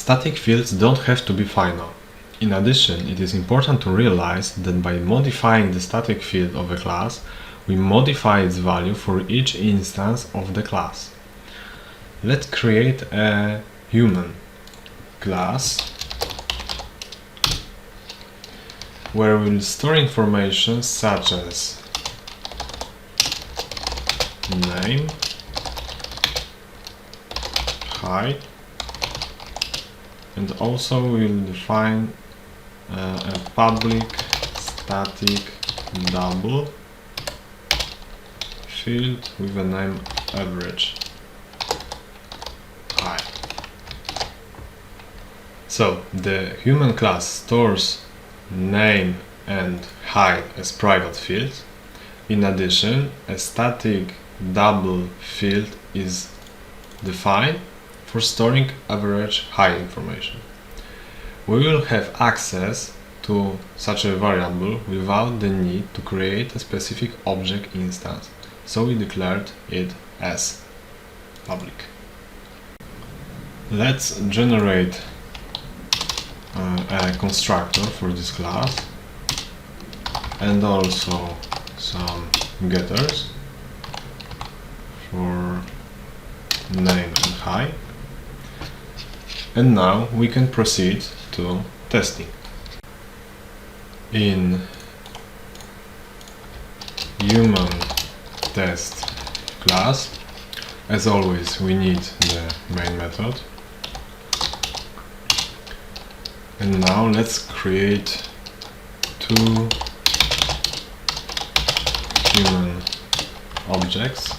Static fields don't have to be final. In addition, it is important to realize that by modifying the static field of a class, we modify its value for each instance of the class. Let's create a human class where we'll store information such as name, height, and also we'll define a public static double field with a name average height. So the human class stores name and height as private fields. In addition, a static double field is defined for storing average height information. We will have access to such a variable without the need to create a specific object instance, so we declared it as public. Let's generate a constructor for this class and also some getters for name and height. And now we can proceed to testing. In human test class, as always, we need the main method. And now let's create two human objects.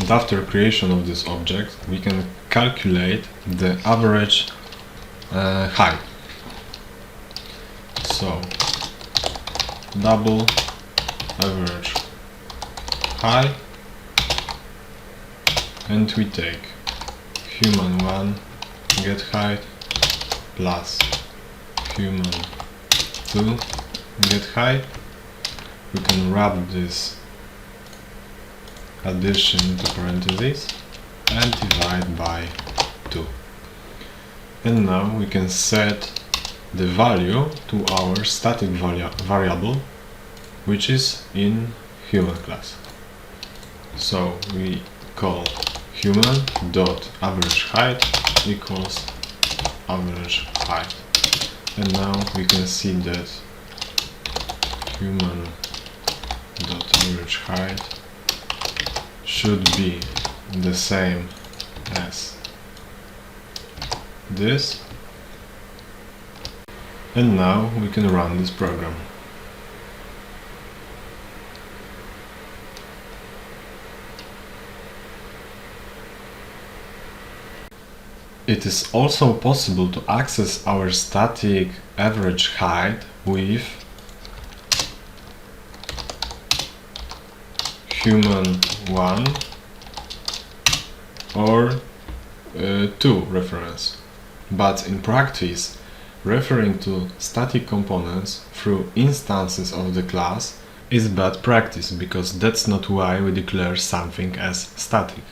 And after creation of this object, we can calculate the average height. So double average height, and we take human 1 get height plus human 2 get height. We can wrap this addition into parentheses and divide by 2. And now we can set the value to our static variable, which is in human class. So we call human dot average height equals average height. And now we can see that human dot average height should be the same as this. And now we can run this program. It is also possible to access our static average height with human 1 or 2 reference. But in practice, referring to static components through instances of the class is bad practice, because that's not why we declare something as static.